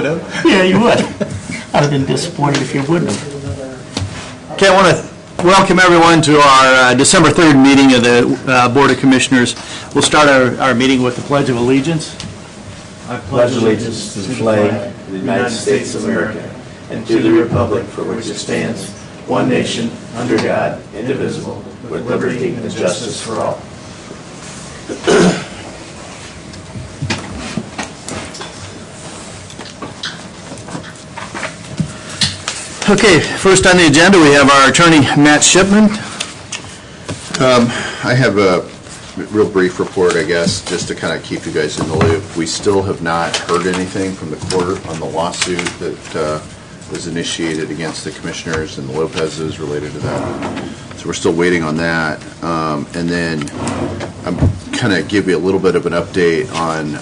Yeah, you would. I'd have been disappointed if you wouldn't have. Okay, I want to welcome everyone to our December 3rd meeting of the Board of Commissioners. We'll start our meeting with the Pledge of Allegiance. I pledge allegiance to the flag of the United States of America and to the republic for which it stands, one nation, under God, indivisible, with liberty and justice for all. Okay, first on the agenda we have our attorney, Matt Shipman. I have a real brief report, I guess, just to kind of keep you guys in the loop. We still have not heard anything from the court on the lawsuit that was initiated against the commissioners and the Lopez's related to that. So we're still waiting on that. And then I'm kind of give you a little bit of an update on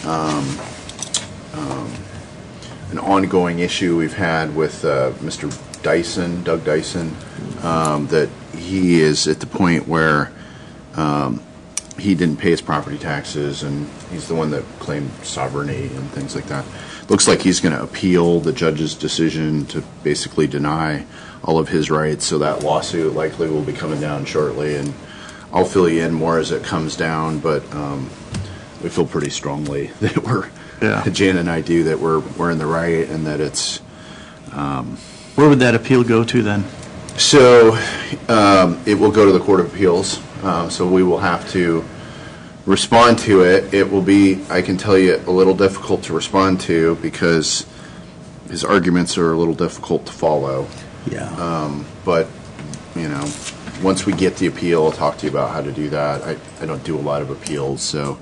an ongoing issue we've had with Mr. Dyson, Doug Dyson, that he is at the point where he didn't pay his property taxes, and he's the one that claimed sovereignty and things like that. Looks like he's going to appeal the judge's decision to basically deny all of his rights, so that lawsuit likely will be coming down shortly, and I'll fill you in more as it comes down, but we feel pretty strongly that Jan and I do, that we're in the right, and that it's... Where would that appeal go to then? So it will go to the Court of Appeals, so we will have to respond to it. It will be, I can tell you, a little difficult to respond to because his arguments are a little difficult to follow. Yeah. But, you know, once we get the appeal, I'll talk to you about how to do that. I don't do a lot of appeals, so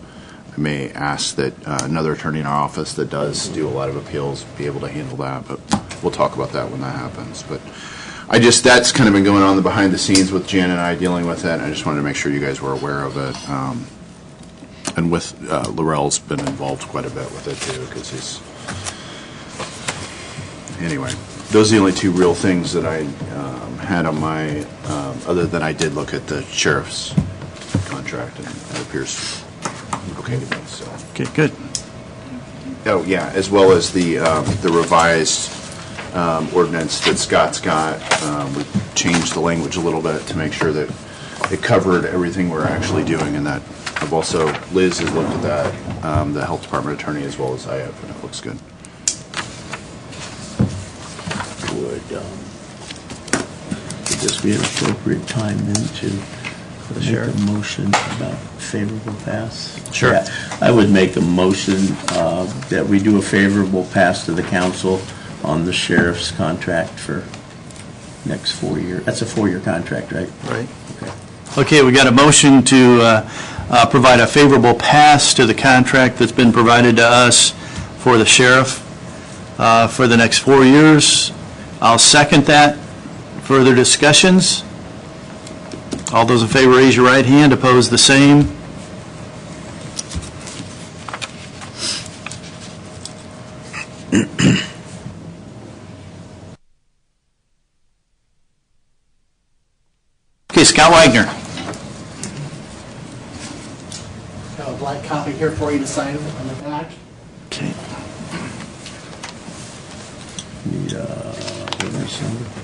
I may ask that another attorney in our office that does do a lot of appeals be able to handle that, but we'll talk about that when that happens. But that's kind of been going on behind the scenes with Jan and I dealing with it, and I just wanted to make sure you guys were aware of it. And with Laurel's been involved quite a bit with it too, because he's... Anyway, those are the only two real things that I had on my, other than I did look at the sheriff's contract, and it appears okay to me, so. Okay, good. Oh, yeah, as well as the revised ordinance that Scott's got. We changed the language a little bit to make sure that it covered everything we're actually doing, and that I've also, Liz has looked at that, the health department attorney, as well as I have, and it looks good. Would this be an appropriate time then to make a motion about favorable pass? Sure. Yeah, I would make a motion that we do a favorable pass to the council on the sheriff's contract for next 4 years. That's a 4-year contract, right? Right. Okay, we got a motion to provide a favorable pass to the contract that's been provided to us for the sheriff for the next 4 years. I'll second that. Further discussions? All those in favor raise your right hand. Opposed, the same. Okay, Scott Wagner. Got a blank copy here for you to sign on the back. Okay.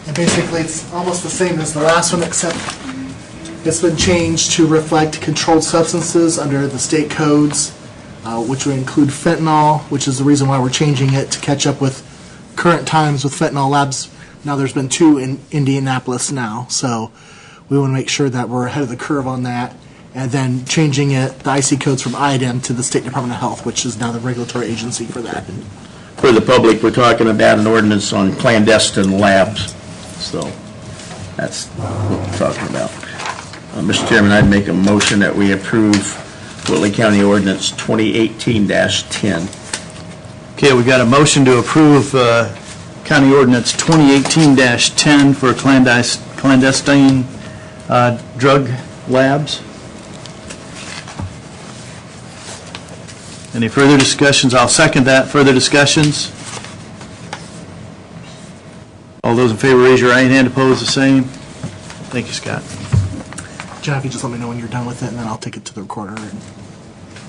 And basically, it's almost the same as the last one, except it's been changed to reflect controlled substances under the state codes, which would include fentanyl, which is the reason why we're changing it to catch up with current times with fentanyl labs. Now there's been 2 in Indianapolis now, so we want to make sure that we're ahead of the curve on that. And then changing it, the IC codes from IDEM to the State Department of Health, which is now the regulatory agency for that. For the public, we're talking about an ordinance on clandestine labs, so that's what we're talking about. Mr. Chairman, I'd make a motion that we approve Whitley County Ordinance 2018-10. Okay, we got a motion to approve County Ordinance 2018-10 for clandestine drug labs. Any further discussions? I'll second that. Further discussions? All those in favor raise your right hand. Opposed, the same. Thank you, Scott. John, if you just let me know when you're done with it, and then I'll take it to the recorder. And...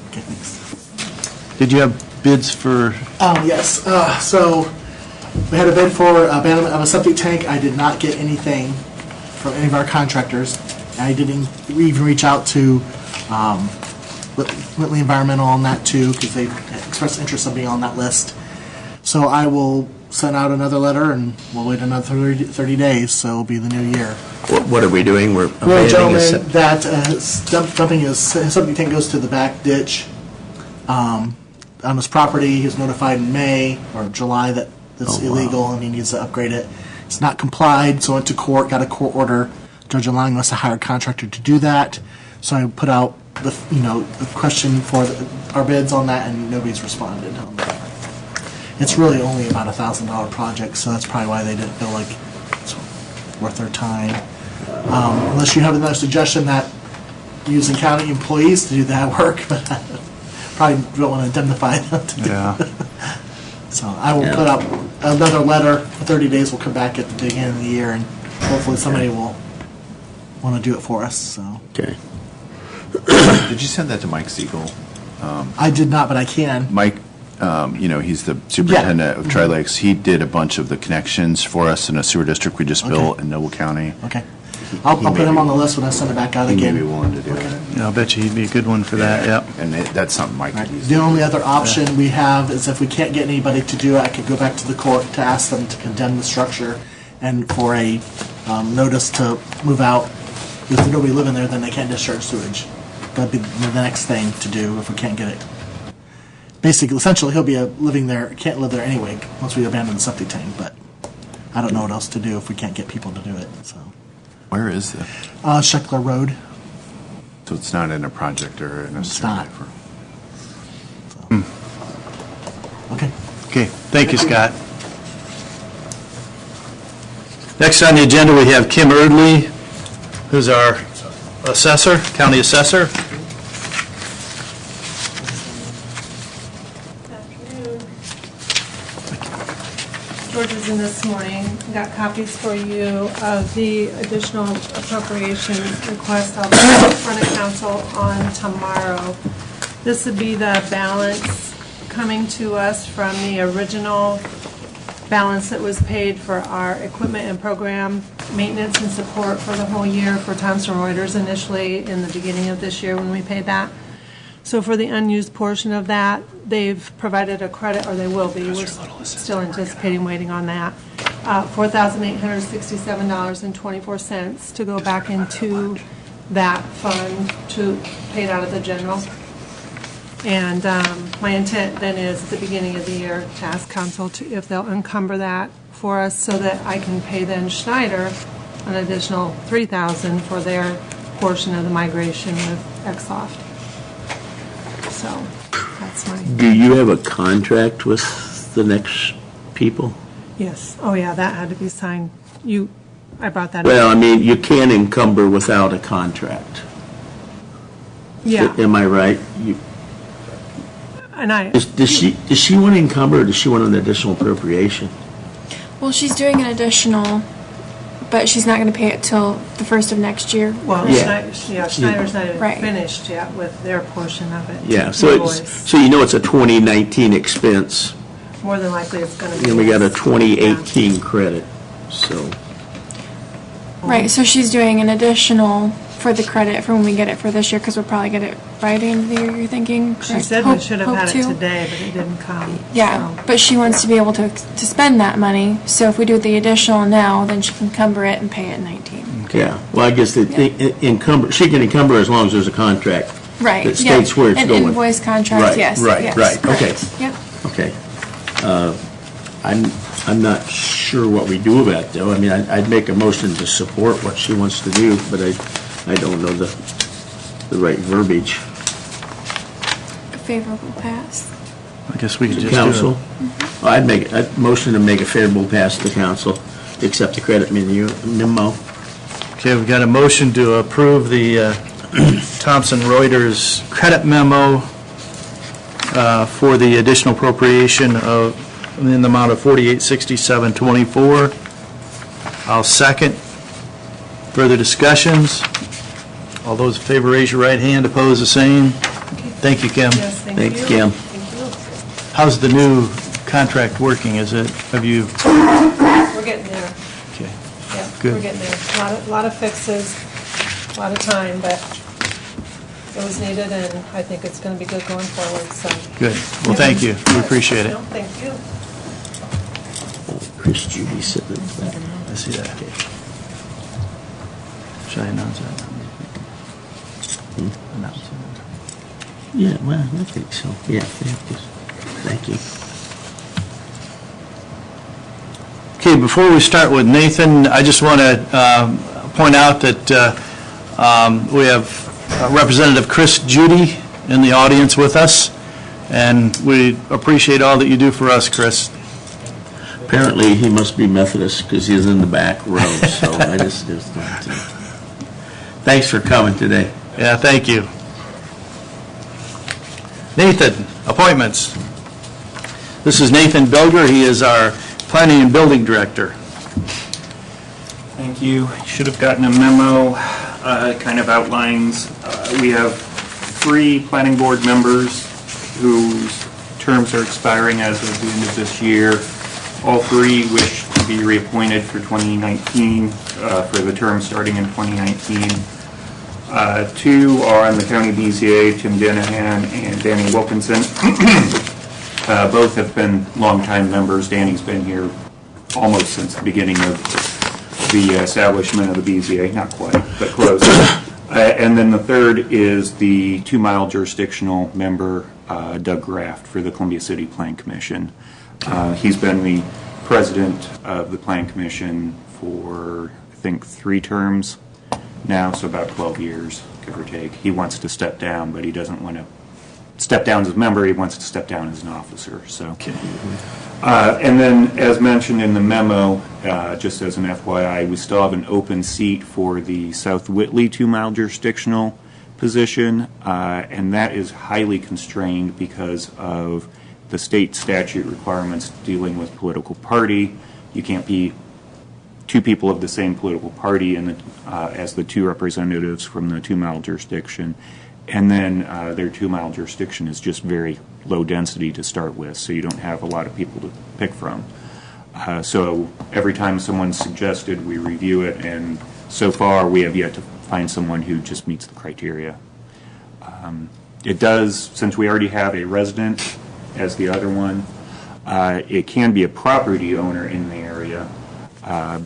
Okay, thanks. Did you have bids for, Yes, so we had a bid for abandonment of a septic tank. I did not get anything from any of our contractors. I didn't even reach out to Whitley Environmental on that too, because they expressed interest in being on that list. So I will send out another letter, and we'll wait another 30 days, so it'll be the new year. What are we doing? We're Well, a abandoning a gentleman that dumping his septic tank goes to the back ditch on his property. He was notified in May or July that it's illegal and he needs to upgrade it. It's not complied, so went to court, got a court order. Judge allowing us to hire a contractor to do that. So I put out the question for our bids on that, and nobody's responded on that. It's really only about $1,000 project, so that's probably why they didn't feel like it's worth their time. Unless you have another suggestion that using county employees to do that work, but I probably don't want to indemnify them to do yeah. So I will put up another letter for 30 days. We'll come back at the beginning of the year, and hopefully somebody will want to do it for us. So Okay. Did you send that to Mike Siegel? I did not, but I can. Mike, he's the superintendent of Tri-Lakes. He did a bunch of the connections for us in a sewer district we just built in Noble County. Okay. I'll put him on the list when I send it back out He may again. be willing to do it. I'll bet you he'd be a good one for that, yep. And that's something Mike Right. could use. The only other option we have is if we can't get anybody to do it, I could go back to the court to ask them to condemn the structure and for a notice to move out. If there's nobody living there, then they can't discharge sewage. That'd be the next thing to do if we can't get it. Basically, essentially, he'll be living there, can't live there anyway once we abandon the septic tank, but I don't know what else to do if we can't get people to do it, so. Where is the? Sheckler Road. So it's not in a project or in a. It's not. survey Okay. Okay, thank you, Scott. Next on the agenda, we have Kim Erdly, who's our assessor, county assessor. George was in this morning, got copies for you of the additional appropriation request. I'll bring it in front of council on tomorrow. This would be the balance coming to us from the original balance that was paid for our equipment and program maintenance and support for the whole year for Thomson Reuters initially in the beginning of this year when we paid that. So for the unused portion of that, they've provided a credit, or they will be, we're still anticipating waiting on that, $4,867.24 to go back into that fund to pay it out of the general. And my intent then is at the beginning of the year to ask council if they'll encumber that for us so that I can pay then Schneider an additional $3,000 for their portion of the migration with Exsoft. So that's my, Do you have a contract with the next people? yes. Oh, yeah, that had to be signed. I brought that Well, up. I mean, you can't encumber without a contract. Yeah, Am I right? and Does she want to encumber, or does she want an additional appropriation? Well, she's doing an additional, but she's not going to pay it till the 1st of next year. well, Yeah. Schneider's not even Right. finished yet with their portion of it. Yeah, so Invoice. so you know it's a 2019 expense, More than likely it's going to be. and we got a less. 2018 credit, so. Right, so she's doing an additional for the credit for when we get it for this year, because we'll probably get it by the end of the year, you're thinking? She correct? said we Hope- should have hope had it to. today, but it didn't come. Yeah, so. but she wants to be able to spend that money, so if we do the additional now, then she can encumber it and pay it in 19. Yeah, well, I guess the encumber, she can encumber as long as there's a contract. Right, That yeah. states where it's going. An invoice contract, Right, yes, right, yes, right, okay. correct. Yep. Okay. I'm not sure what we do about it, though. I mean, I'd make a motion to support what she wants to do, but I don't know the right verbiage. A favorable pass. I guess we could To just do council? it. I'd motion to make a favorable pass to council, accept the credit memo. Okay, we've got a motion to approve the Thomson Reuters credit memo for the additional appropriation of, in the amount of $4867.24. I'll second. Further discussions? All those in favor, raise your right hand. Opposed, the same. Thank you, Kim. Yes, thank you. Thanks, Kim. Thank How's the new contract working? Have you, We're getting there. okay, Yeah, Good. we're getting there. A lot of fixes, a lot of time, but it was needed, and I think it's going to be good going forward, so. good. Well, thank you. We appreciate it. No, thank you. Chris Judy said that. I see that. Should I announce that? Announce it. Yeah, well, I think so. Yeah, thank you. Okay, before we start with Nathan, I just want to point out that we have Representative Chris Judy in the audience with us, and we appreciate all that you do for us, Chris. Apparently, he must be Methodist because he's in the back row, so I just wanted to. Thanks for coming today. Yeah, thank you. Nathan, appointments. This is Nathan Bilger. He is our Planning and Building Director. Thank you. You should have gotten a memo. It kind of outlines, we have 3 planning board members whose terms are expiring as of the end of this year. All 3 wish to be reappointed for 2019, for the term starting in 2019. 2 are on the county BZA, Tim Danahan and Danny Wilkinson. Both have been longtime members. Danny's been here almost since the beginning of the establishment of the BZA, not quite, but close. And then the 3rd is the 2-mile jurisdictional member, Doug Graft, for the Columbia City Plan Commission. He's been the president of the Plan Commission for, I think, 3 terms now, so about 12 years, give or take. He wants to step down, but he doesn't want to step down as a member, he wants to step down as an officer, so. And then, as mentioned in the memo, just as an FYI, we still have an open seat for the South Whitley 2-mile jurisdictional position, and that is highly constrained because of the state statute requirements dealing with political party. You can't be 2 people of the same political party in the, as the 2 representatives from the 2-mile jurisdiction. And then their 2-mile jurisdiction is just very low density to start with, so you don't have a lot of people to pick from. So every time someone's suggested, we review it, and so far we have yet to find someone who just meets the criteria. It does, since we already have a resident as the other one, it can be a property owner in the area,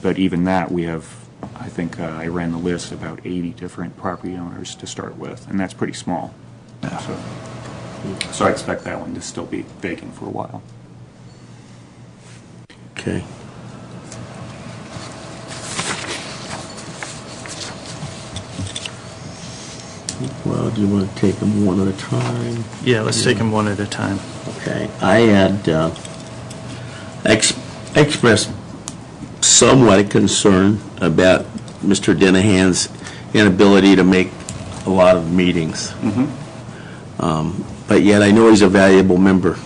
but even that we have, I think I ran the list, about 80 different property owners to start with, and that's pretty small. So I expect that one to still be vacant for a while. Okay. Well, do you want to take them one at a time? Yeah, let's take them one at a time. Okay. I had expressed somewhat a concern about Mr. Dinahan's inability to make a lot of meetings. But yet I know he's a valuable member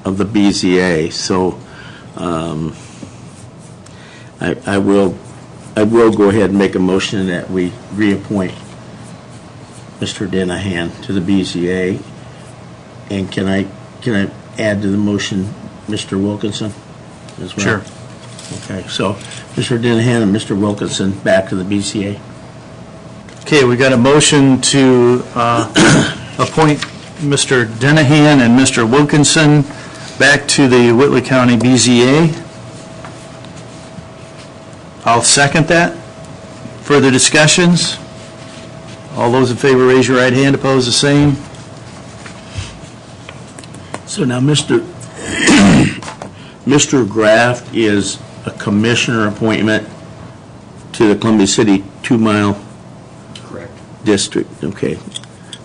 of the BZA, so I will go ahead and make a motion that we reappoint Mr. Dinahan to the BZA. And can I add to the motion Mr. Wilkinson as well? Sure. Okay, so Mr. Dinahan and Mr. Wilkinson back to the BZA. Okay, we got a motion to appoint Mr. Dinahan and Mr. Wilkinson back to the Whitley County BZA. I'll second that. Further discussions? All those in favor, raise your right hand. Opposed, the same. So now Mr. Graft is a commissioner appointment to the Columbia City 2-mile Correct. district. Okay.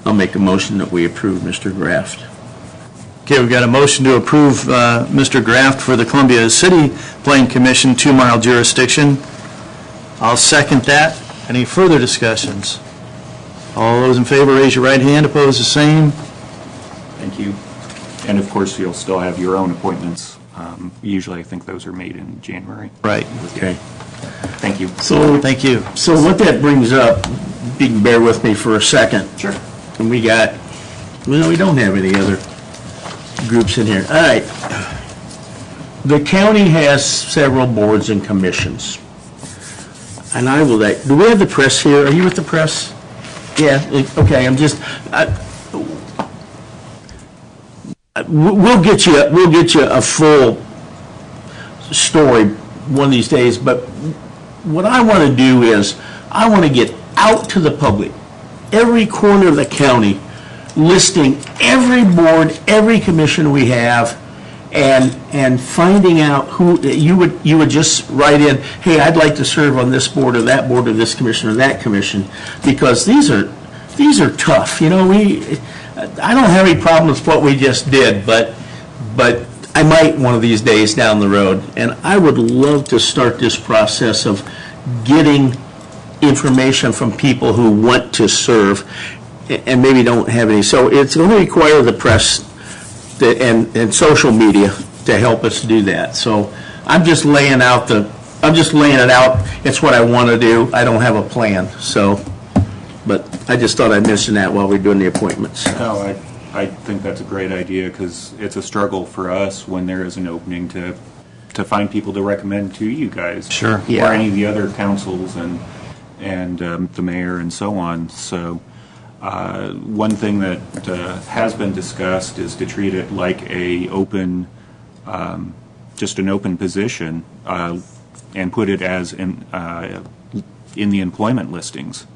I'll make a motion that we approve Mr. Graft. Okay, we've got a motion to approve Mr. Graft for the Columbia City Plan Commission 2-mile jurisdiction. I'll second that. Any further discussions? All those in favor, raise your right hand. Opposed, the same. Thank you. And of course, you'll still have your own appointments. Usually, I think those are made in January. Right. Okay. Thank you. So, Thank you. so what that brings up, you can bear with me for a second. Sure. And we don't have any other groups in here. All right. The county has several boards and commissions. And I will, do we have the press here? Are you with the press? Yeah, okay, we'll get you a full story one of these days, but what I want to do is, I want to get out to the public, every corner of the county, listing every board, every commission we have, and finding out who, you would just write in, hey, I'd like to serve on this board or this commission or that commission, because these are tough. You know, I don't have any problems with what we just did, but I might one of these days down the road, and I would love to start this process of getting information from people who want to serve and maybe don't have any. So it's going to require the press and social media to help us do that. So I'm just laying it out. It's what I want to do. I don't have a plan. So, but I just thought I'd mention that while we're doing the appointments. No, I think that's a great idea, because it's a struggle for us when there is an opening to find people to recommend to you guys. Sure. Yeah. Or any of the other councils and the mayor and so on. So one thing that has been discussed is to treat it like just an open position, and put it as in the employment listings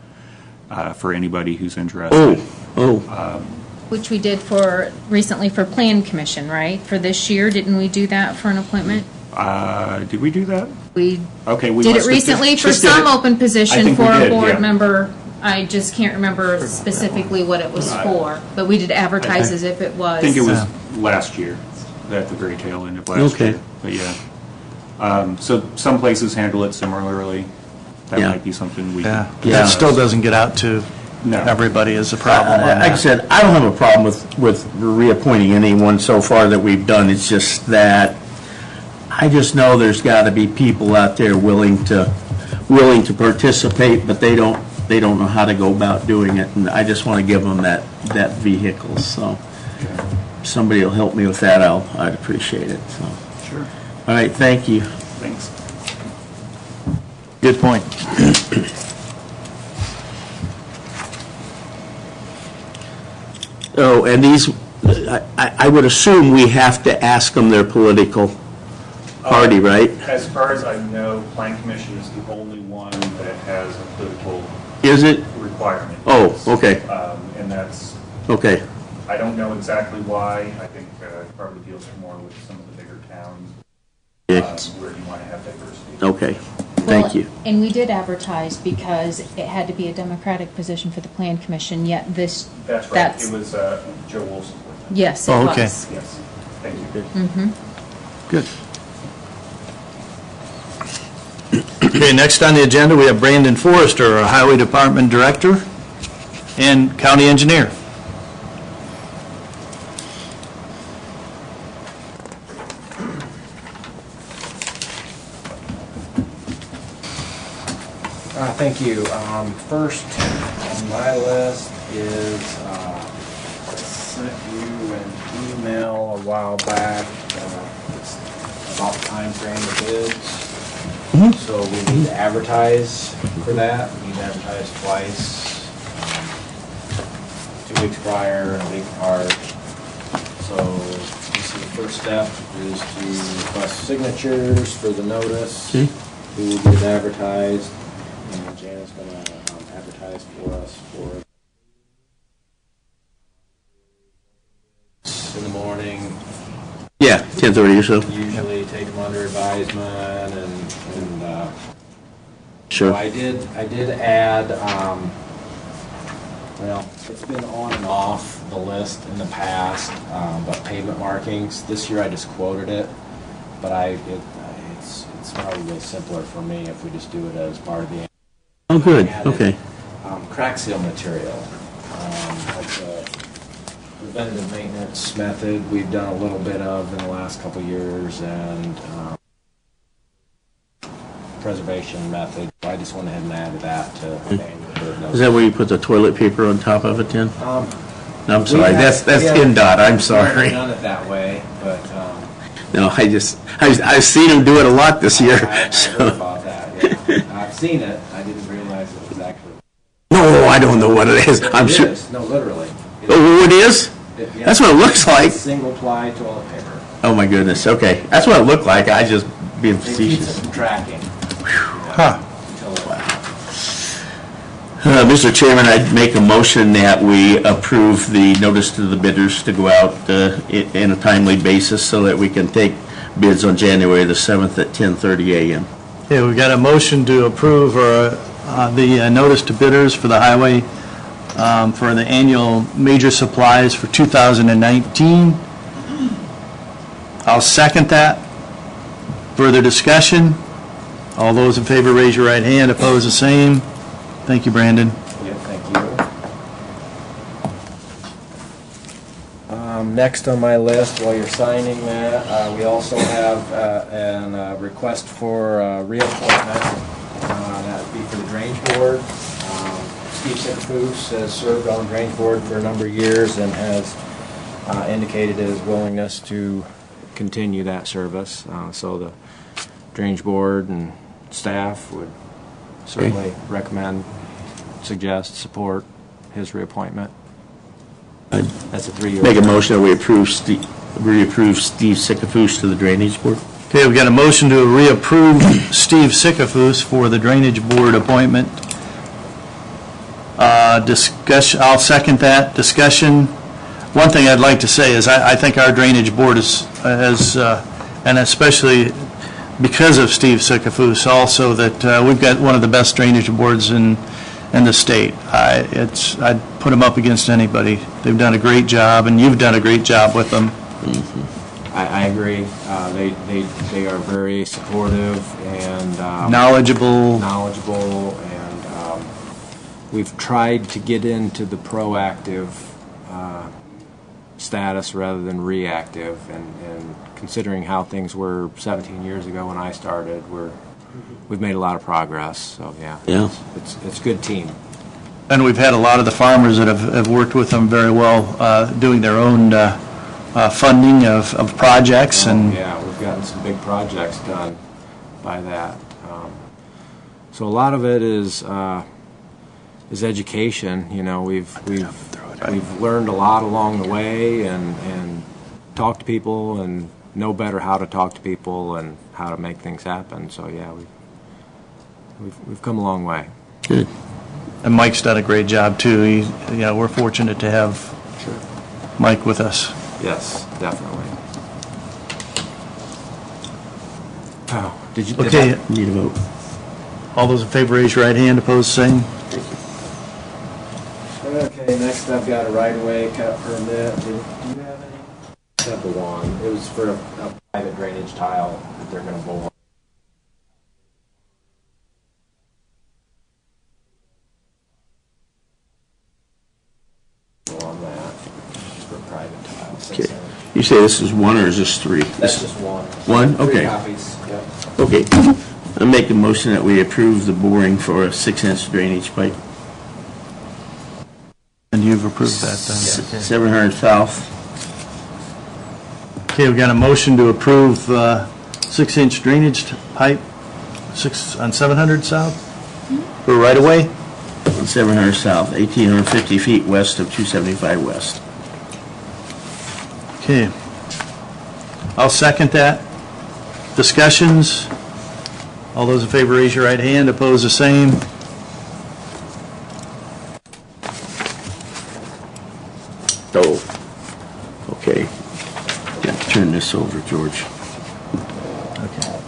for anybody who's interested. Which we did recently for Plan Commission, right? For this year, didn't we do that for an appointment? Did we do that? We Okay, we did it must have recently for just did some it. open I position think we for a did, board yeah. member. I just can't remember specifically what it was for, but we did advertise as if it was. I think it was last year, at the very tail end of last Okay. year. But yeah. So some places handle it similarly. That Yeah. might be something we Yeah, could. Yeah. that still doesn't get out to No. everybody is a problem on Like I that. said, I don't have a problem with reappointing anyone so far that we've done. It's just that I just know there's got to be people out there willing to participate, but they don't know how to go about doing it, and I just want to give them that vehicle. So if somebody will help me with that, I'd appreciate it. So. Sure. All right, thank you. Thanks. Good point. Oh, and these, I would assume we have to ask them their political party, right? As far as I know, Plan Commission is the only one that has a political Is it? requirement. Oh, okay, And that's, okay. I don't know exactly why. I think it probably deals more with some of the bigger towns Yeah. where you want to have diversity. Okay, thank Well, you. And we did advertise because it had to be a Democratic position for the Plan Commission, yet this. That's right. It was Joe Wilson. Yes, it Oh, was. okay. Yes. Thank you. Good. Okay, next on the agenda, we have Brandon Forrester, our Highway Department Director and County Engineer. Thank you. First on my list is, I sent you an email a while back, it's about the time frame of bids. So we need to advertise for that. We need to advertise twice, 2 weeks prior and a week apart. So this is the first step is to request signatures for the notice. Okay. We will get it advertised. And Janet's going to advertise for us in the morning. Yeah, 10:30 or so. Usually take them under advisement and Sure. so I did add, well, it's been on and off the list in the past, but pavement markings. This year I just quoted it, but it's probably simpler for me if we just do it as part of the. Oh, good, I added, okay. Crack seal material. That's a preventative maintenance method we've done a little bit of in the last couple of years, and preservation method. I just went ahead and added that to the annual bid notice. Is that where you put the toilet paper on top of it then? I'm sorry, that's NDOT, I'm sorry. We've done it that way, but, No, I've seen them do it a lot this year, I heard so. about that, yeah. I've seen it, I didn't realize it was actually. No, I don't know what it is, I'm It sure. is, no, literally. Oh, it is? Yeah. That's what it looks like. Single ply toilet paper. Oh, my goodness, okay. That's what it looked like, I just being It keeps it facetious. from tracking. Huh. Mr. Chairman, I'd make a motion that we approve the notice to the bidders to go out in a timely basis so that we can take bids on January the 7th at 10:30 a.m. Okay, we've got a motion to approve the notice to bidders for the highway for the annual major supplies for 2019. I'll second that. Further discussion? All those in favor, raise your right hand. Opposed, the same. Thank you, Brandon. Yep, thank you. Next on my list, while you're signing that, we also have a request for reappointment. That would be for the Drainage Board. Steve Sitterfoos has served on the Drainage Board for a number of years and has indicated his willingness to continue that service. So the Drainage Board and staff would certainly recommend, suggest, support his reappointment. That's a 3-year. Make a motion that we reapprove Steve Sickafous to the Drainage Board. Okay, we've got a motion to reapprove Steve Sickafous for the Drainage Board appointment. Discussion, I'll second that. Discussion. One thing I'd like to say is I think our Drainage Board has, and especially because of Steve Sickafous also, that we've got one of the best drainage boards in the state. I'd put them up against anybody. They've done a great job, and you've done a great job with them. I agree. They are very supportive and Knowledgeable. and we've tried to get into the proactive status rather than reactive, and considering how things were 17 years ago when I started, we've made a lot of progress. So yeah. It's a good team. And we've had a lot of the farmers that have worked with them very well, doing their own funding of projects. And Yeah, we've gotten some big projects done by that. So a lot of it is education. You know, we've learned a lot along the way, and talk to people and know better how to talk to people and how to make things happen. So yeah, we've come a long way. Good. And Mike's done a great job too. We're fortunate to have Mike with us. Yes, definitely. Oh, Okay, Need a vote. all those in favor, raise your right hand. Opposed, same. Okay, next I've got a right-of-way cut permit. Do you have any? I have the one. It was for a private drainage tile that they're gonna bore. On that, for a private tile. Okay. You say this is one or is this three? That's just one. One? 3 Okay. copies, yep. Okay. I make a motion that we approve the boring for a 6-inch drainage pipe. And you've approved that then. 700 south. Okay, we've got a motion to approve 6-inch drainage pipe, 6 on 700 South for right of way. On 700 south, 1,850 feet west of 275 west. Okay. I'll second that. Discussions? All those in favor, raise your right hand. Opposed, the same. Oh, okay. Got to turn this over, George. Okay.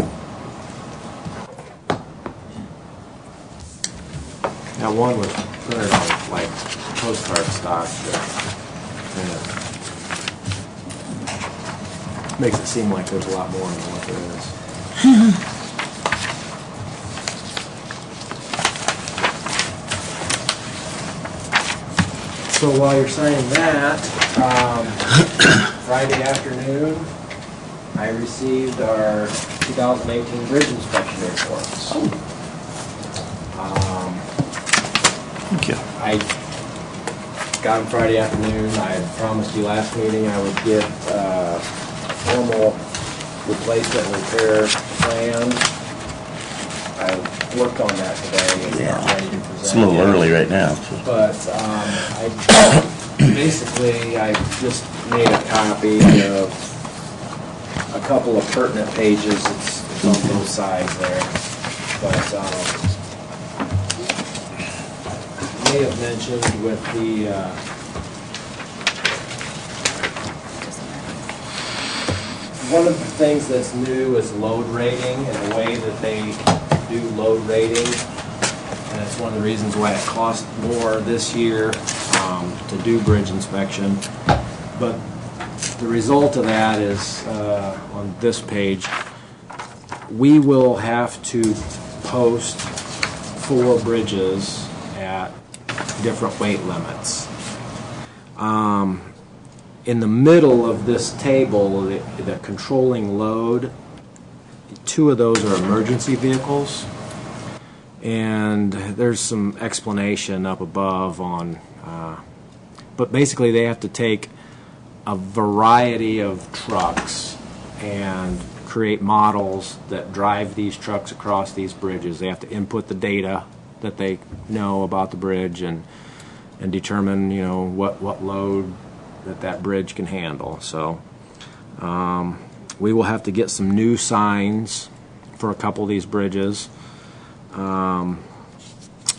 Now, one was printed on like postcard stock that makes it seem like there's a lot more than what there is. So while you're signing that, Friday afternoon, I received our 2018 bridge inspection reports. Thank you. I got them Friday afternoon. I had promised you last meeting I would get formal replacement and repair plan. I worked on that today. It's not ready to present It's a little yet. early right now. So. But basically, I just made a copy of a couple of pertinent pages. It's on both sides there. But may have mentioned with the one of the things that's new is load rating and the way that they do load rating. And it's one of the reasons why it costs more this year to do bridge inspection. But the result of that is on this page, we will have to post 4 bridges at different weight limits. In the middle of this table, the controlling load, 2 of those are emergency vehicles. And there's some explanation up above on, but basically they have to take a variety of trucks and create models that drive these trucks across these bridges. They have to input the data that they know about the bridge and determine, you know, what load that bridge can handle. So we will have to get some new signs for a couple of these bridges. Of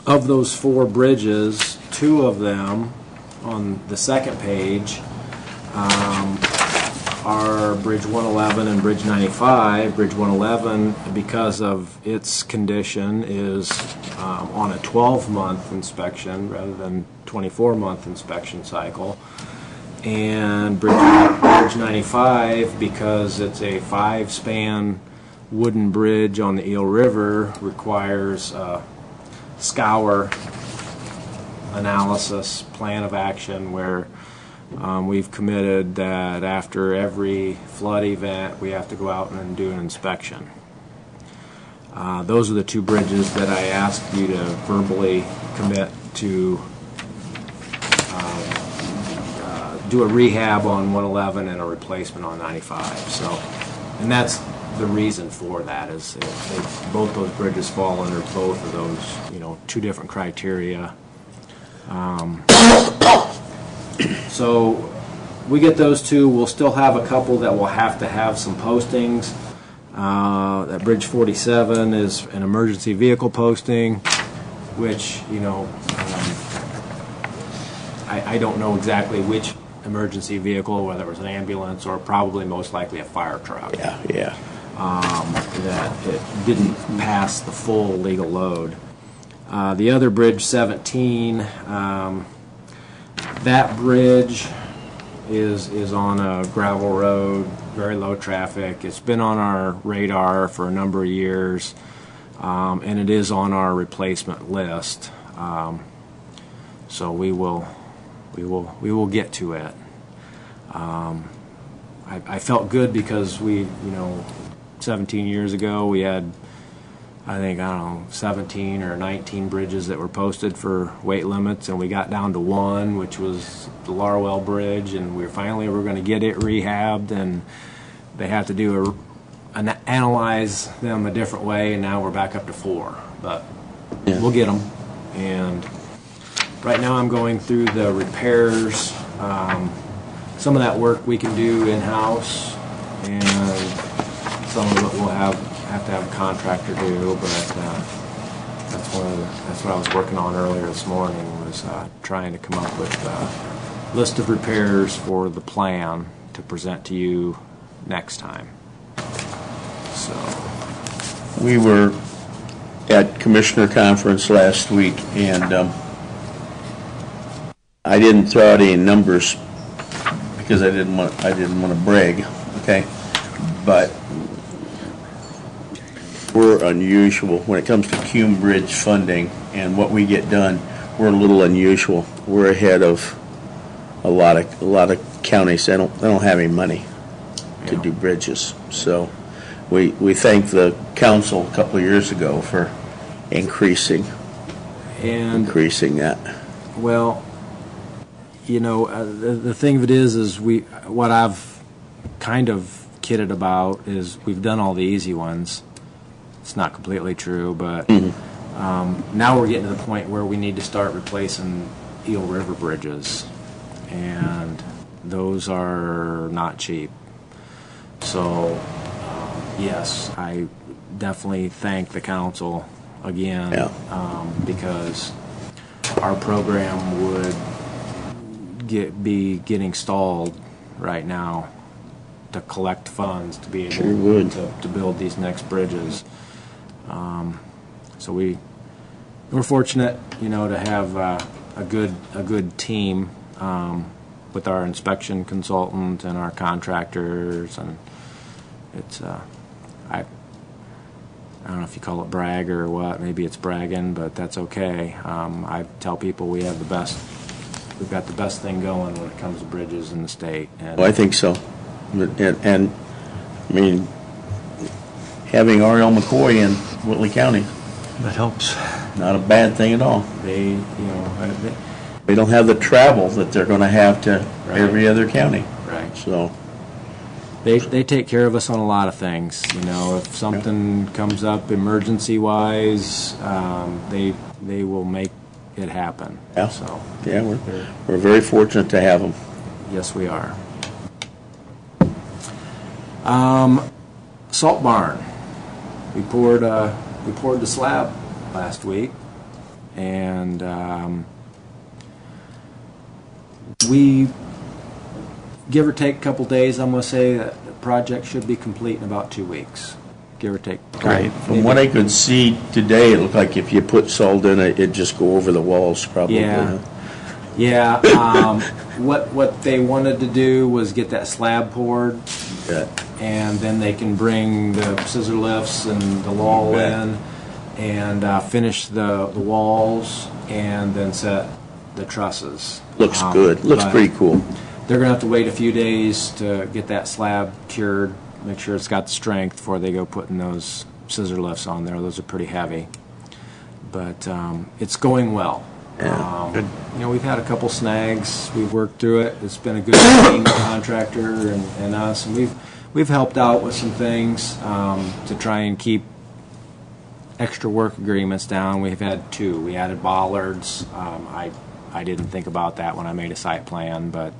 those 4 bridges, 2 of them on the second page are Bridge 111 and Bridge 95. Bridge 111, because of its condition, is on a 12-month inspection rather than 24-month inspection cycle. And Bridge 95, because it's a 5-span wooden bridge on the Eel River, requires scour analysis plan of action where we've committed that after every flood event we have to go out and do an inspection. Those are the 2 bridges that I asked you to verbally commit to do a rehab on 111 and a replacement on 95. So, and that's the reason for that is both those bridges fall under both of those, you know, 2 different criteria. So we get those 2. We'll still have a couple that will have to have some postings. That Bridge 47 is an emergency vehicle posting, which, you know, I don't know exactly which emergency vehicle, whether it was an ambulance or probably most likely a fire truck. Yeah. That it didn't pass the full legal load. The other Bridge 17, that bridge is on a gravel road, very low traffic. It's been on our radar for a number of years, and it is on our replacement list. So we will get to it. I felt good because we, you know, 17 years ago we had, I think, 17 or 19 bridges that were posted for weight limits, and we got down to 1, which was the Larwell Bridge, and we were going to get it rehabbed, and they have to analyze them a different way, and now we're back up to 4. But we'll get them. And right now I'm going through the repairs. Some of that work we can do in-house, and some of it we'll have to have a contractor do, but that's what I was working on earlier this morning, was trying to come up with a list of repairs for the plan to present to you next time. So We were at Commissioner Conference last week, and I didn't throw out any numbers because I didn't want to brag, okay? But we're unusual when it comes to Cume Bridge funding and what we get done. We're a little unusual. We're ahead of a lot of counties. They don't have any money to do bridges. So we thank the council a couple of years ago for increasing that. Well, you know, the thing of it is what I've kind of kidded about is we've done all the easy ones. It's not completely true, but now we're getting to the point where we need to start replacing Eel River bridges, and those are not cheap. So, yes, I definitely thank the council again, because our program would be getting stalled right now to collect funds to be able to build these next bridges. So we're fortunate, you know, to have a good team with our inspection consultant and our contractors, and it's I don't know if you call it brag or what. Maybe it's bragging, but that's okay. I tell people we've got the best thing going when it comes to bridges in the state. And Well, I think so. And I mean, having R.L. McCoy in Whitley County, That helps. not a bad thing at all. they They don't have the travel that they're going to have to every other county. right. So, They take care of us on a lot of things. You know, if something comes up emergency-wise, they will make it happen. Yeah. So, yeah, we're very fortunate to have them. yes, we are. Salt barn. We poured the slab last week, and we, give or take a couple days, I'm going to say that the project should be complete in about 2 weeks, give or take. Great. From what I could see today, it looked like if you put salt in it, it'd just go over the walls probably. Yeah. huh? Yeah. What they wanted to do was get that slab poured, Yeah. and then they can bring the scissor lifts and the wall in and finish the walls and then set the trusses. Looks good. Looks but pretty cool. They're going to have to wait a few days to get that slab cured, make sure it's got the strength before they go putting those scissor lifts on there. Those are pretty heavy. But it's going well. Yeah. You know, we've had a couple snags. We've worked through it. It's been a good team, contractor and us, and we've helped out with some things to try and keep extra work agreements down. We've had 2. We added bollards. I didn't think about that when I made a site plan, but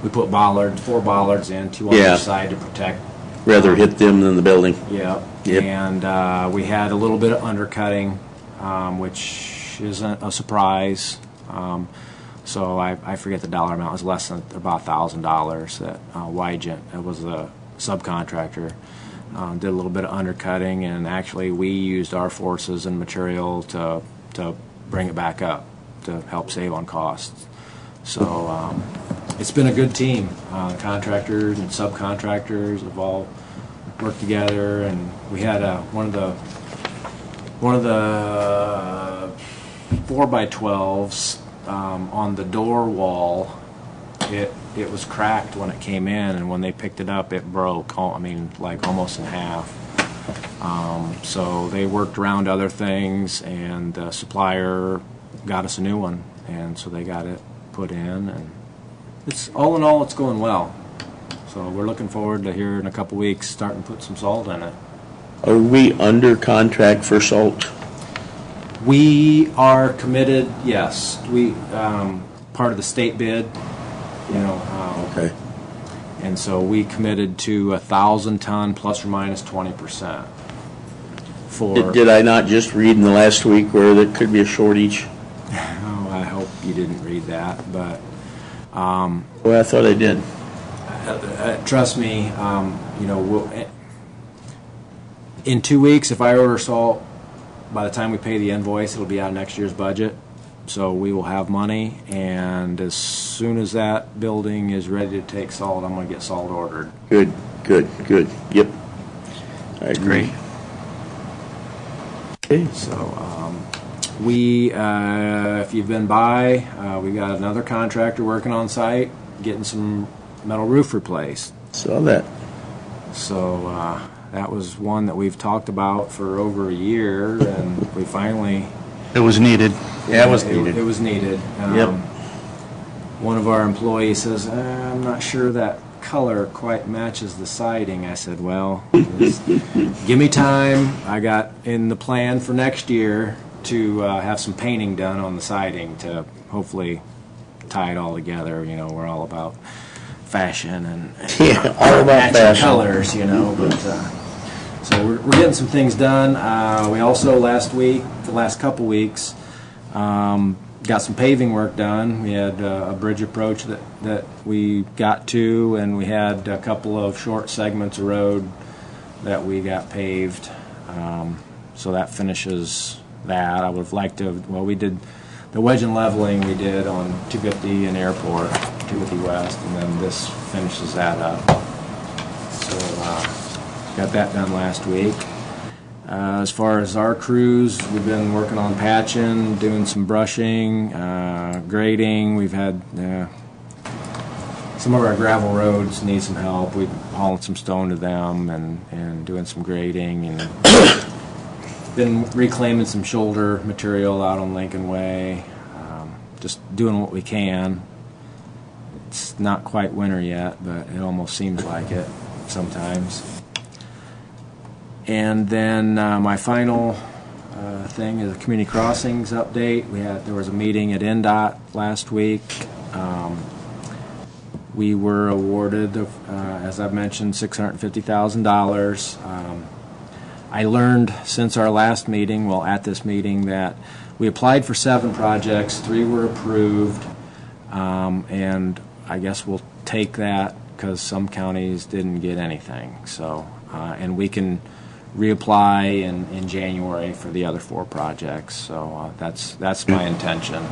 we put 4 bollards in, 2 on each side to protect. Rather hit them than the building. Yep. Yep. And we had a little bit of undercutting, which isn't a surprise. So I forget the dollar amount. It was less than about $1,000 that Wygent, it was a subcontractor, did a little bit of undercutting, and actually we used our forces and material to bring it back up to help save on costs. So it's been a good team. Contractors and subcontractors have all worked together, and we had one of the 4x12s on the door wall. It was cracked when it came in, and when they picked it up, it broke. I mean, like almost in half. So they worked around other things, and the supplier got us a new one, and so they got it put in, and it's all in all, it's going well. So we're looking forward to here in a couple weeks starting to put some salt in it. Are we under contract for salt? We are committed, yes. We part of the state bid, you know. Okay. And so we committed to 1,000 ton plus or minus 20%. For Did I not just read in the last week where there could be a shortage? Oh, I hope you didn't read that, but Well, I thought I did. trust me, you know, in 2 weeks, if I order salt, by the time we pay the invoice, it'll be out of next year's budget. So we will have money, and as soon as that building is ready to take salt, I'm going to get salt ordered. Good. Yep. I agree. Okay. So we, if you've been by, we got another contractor working on site, getting some metal roof replaced. Saw that. So that was one that we've talked about for over a year, and we finally... It was needed. Yeah, it was needed. It was needed. Yep. one of our employees says, I'm not sure that color quite matches the siding. I said, well, just give me time. I got in the plan for next year to have some painting done on the siding to hopefully tie it all together. You know, we're all about fashion and all about matching fashion. colors, you know, but so we're getting some things done. We also the last couple weeks, got some paving work done. We had a bridge approach that we got to, and we had a couple of short segments of road that we got paved. So that finishes that. I would have liked to, well, we did the wedge and leveling we did on 250 and Airport, 250 West, and then this finishes that up. So got that done last week. As far as our crews, we've been working on patching, doing some brushing, grading. We've had some of our gravel roads need some help. We've hauled some stone to them and doing some grading, and been reclaiming some shoulder material out on Lincoln Way. Just doing what we can. It's not quite winter yet, but it almost seems like it sometimes. And then my final thing is a community crossings update. There was a meeting at NDOT last week. We were awarded, as I've mentioned, $650,000. I learned since our last meeting, well, at this meeting, that we applied for 7 projects, 3 were approved, and I guess we'll take that because some counties didn't get anything. So, and we can reapply in January for the other 4 projects. So that's my intention.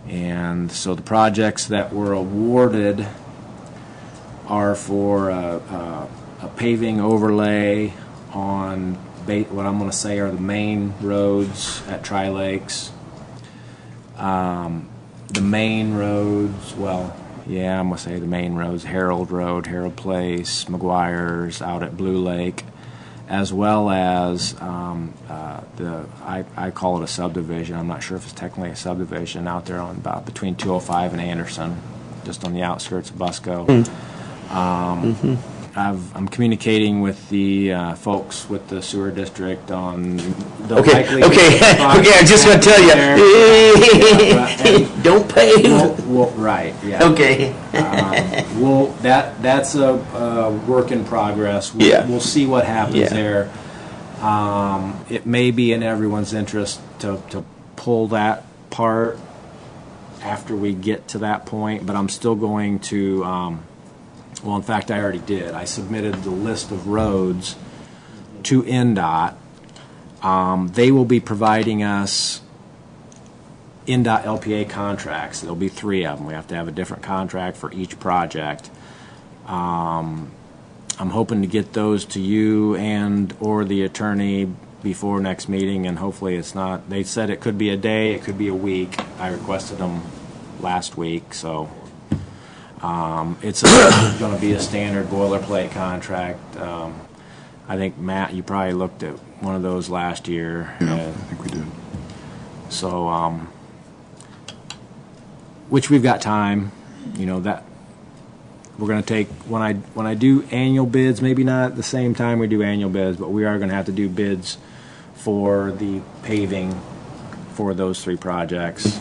And so the projects that were awarded are for a paving overlay on what I'm going to say are the main roads at Tri-Lakes. The main roads, well, yeah, I'm going to say the main roads, Harold Road, Harold Place, McGuire's, out at Blue Lake, as well as I call it a subdivision. I'm not sure if it's technically a subdivision out there on about between 205 and Anderson, just on the outskirts of Busco. I'm communicating with the folks with the sewer district on the likely. Okay, I'm just going to tell you, don't pay. Well, right, yeah. Okay. That's a work in progress. We'll see what happens there. It may be in everyone's interest to pull that part after we get to that point, but I'm still going to. Well, in fact, I already did. I submitted the list of roads to NDOT. They will be providing us NDOT LPA contracts. There'll be 3 of them. We have to have a different contract for each project. I'm hoping to get those to you and or the attorney before next meeting, and hopefully it's not. They said it could be a day, it could be a week. I requested them last week, so. It's going to be a standard boilerplate contract. I think, Matt, you probably looked at one of those last year. Yeah, I think we did. So, which we've got time, you know, that we're going to take, when I do annual bids, maybe not at the same time we do annual bids, but we are going to have to do bids for the paving for those 3 projects.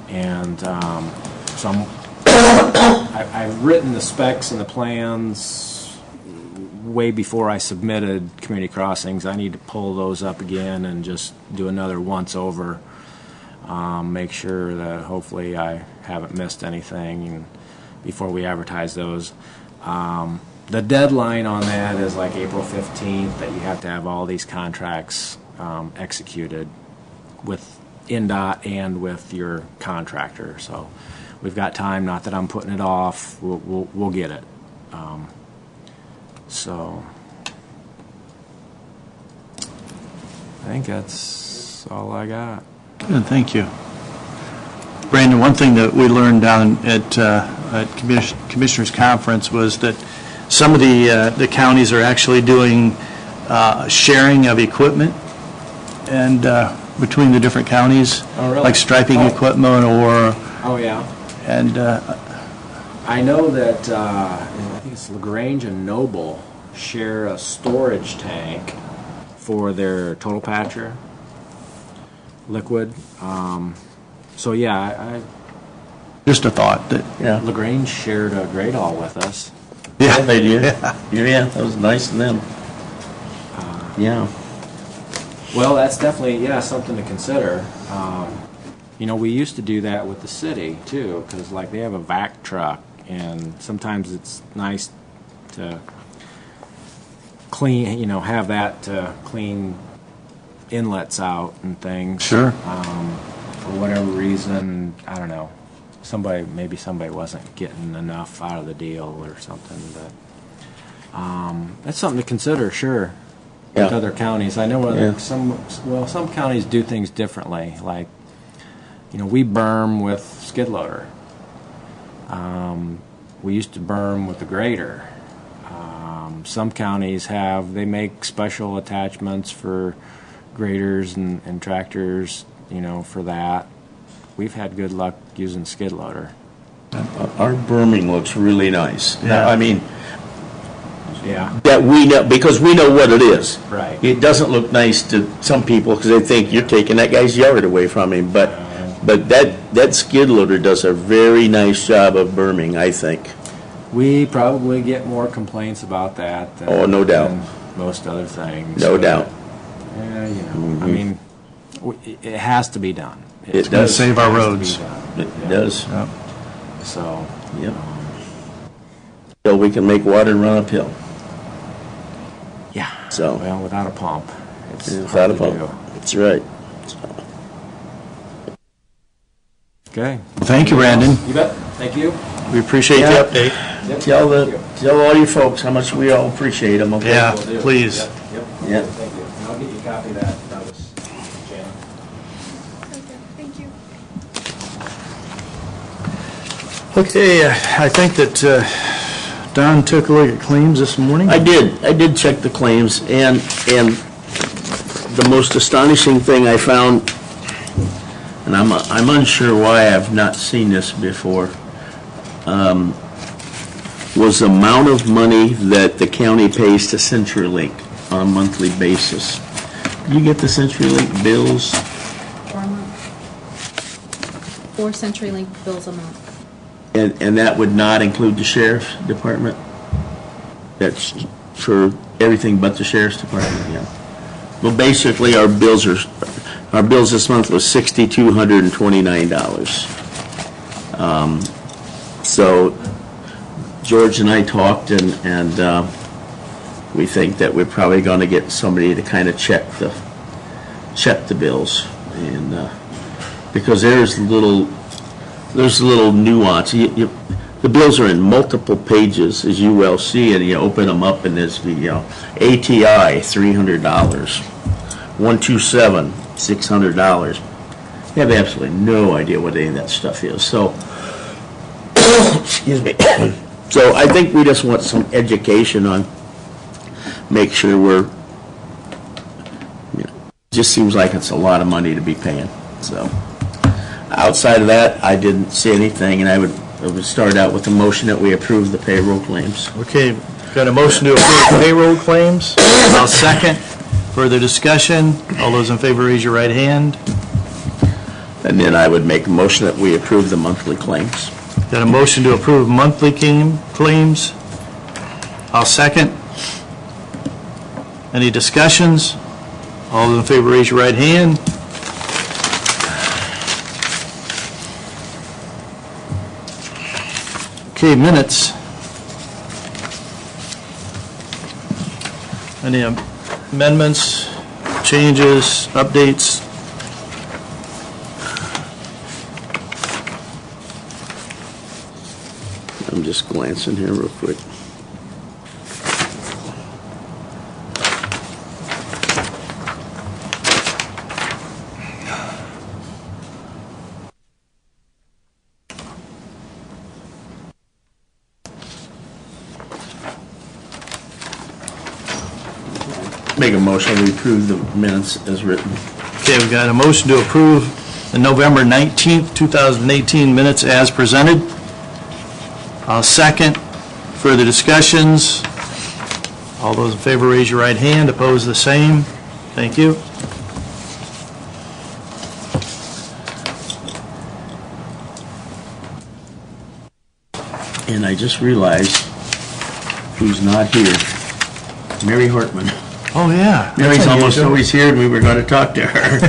And so I've written the specs and the plans way before I submitted community crossings. I need to pull those up again and just do another once over, make sure that hopefully I haven't missed anything before we advertise those. The deadline on that is like April 15th, that you have to have all these contracts executed with NDOT and with your contractor. So we've got time, not that I'm putting it off. We'll get it. So I think that's all I got. Good, thank you. Brandon, one thing that we learned down at Commissioners Conference was that some of the counties are actually doing sharing of equipment and between the different counties, Oh, really? like striping equipment or Oh, yeah. And I know that, I think it's LaGrange and Noble share a storage tank for their Total Patcher liquid. So yeah, I just a thought that, Yeah. LaGrange shared a Great Hall with us. Yeah, they did. Yeah, that was nice of them. Yeah. Well, that's definitely, yeah, something to consider. You know, we used to do that with the city too, because like they have a vac truck, and sometimes it's nice to clean, you know, have that to clean inlets out and things. Sure. For whatever reason, I don't know. Maybe somebody wasn't getting enough out of the deal or something, but that's something to consider, sure. With Yeah. other counties, I know Yeah. some counties do things differently. Like, you know, we berm with skid loader. We used to berm with the grader. Some counties they make special attachments for graders and tractors, you know, for that. We've had good luck using skid loader. Our berming looks really nice. Now, I mean, Yeah. that we know, because we know what it is. Right. It doesn't look nice to some people because they think you're taking that guy's yard away from him, but that skid loader does a very nice job of berming, I think. We probably get more complaints about that than, Oh, no doubt. than most other things. No but, doubt. Yeah, you know, I mean, it has to be done. It does save our has to be roads. done. It Yeah. does. So, Yep. So we can make water run uphill. yeah. So, Well, without a pump, it's without hard a to pump. do. That's right. Okay. thank you, Brandon. You bet. Thank you. We appreciate Yeah. the update. Yep. Tell all your folks how much we all appreciate them, okay? Yeah, Will do. please. Yep. Yeah. Thank you. And I'll get you a copy of that notice, Jan. Thank you. Okay, I think that Don took a look at claims this morning. I did check the claims, and the most astonishing thing I found, and I'm unsure why I've not seen this before, was the amount of money that the county pays to CenturyLink on a monthly basis. You get the CenturyLink bills? 4 months. 4 CenturyLink bills a month. And that would not include the sheriff's department? That's for everything but the sheriff's department, yeah. Well, basically, our bills this month was $6,229. So George and I talked, and we think that we're probably going to get somebody to kind of check the bills, and because there's a little nuance. The bills are in multiple pages, as you well see, and you open them up, and there's the ATI $300, 127 $600. They have absolutely no idea what any of that stuff is. So, excuse me. So I think we just want some education on, make sure we're. Just seems like it's a lot of money to be paying. So. Outside of that, I didn't see anything, and I would start out with a motion that we approve the payroll claims. Okay, got a motion to approve payroll claims. I'll second. Further discussion? All those in favor, raise your right hand. And then I would make a motion that we approve the monthly claims. Got a motion to approve monthly claims. I'll second. Any discussions? All those in favor, raise your right hand. Okay, minutes. Any amendments, changes, updates? I'm just glancing here real quick. Make a motion, we approve the minutes as written. Okay, we got a motion to approve the November 19th, 2018 minutes as presented. I'll second. Further discussions? All those in favor, raise your right hand. Opposed, the same. Thank you. And I just realized who's not here. Mary Hortman. Oh, yeah. Mary's That's almost unusual. always here, and we were going to talk to her.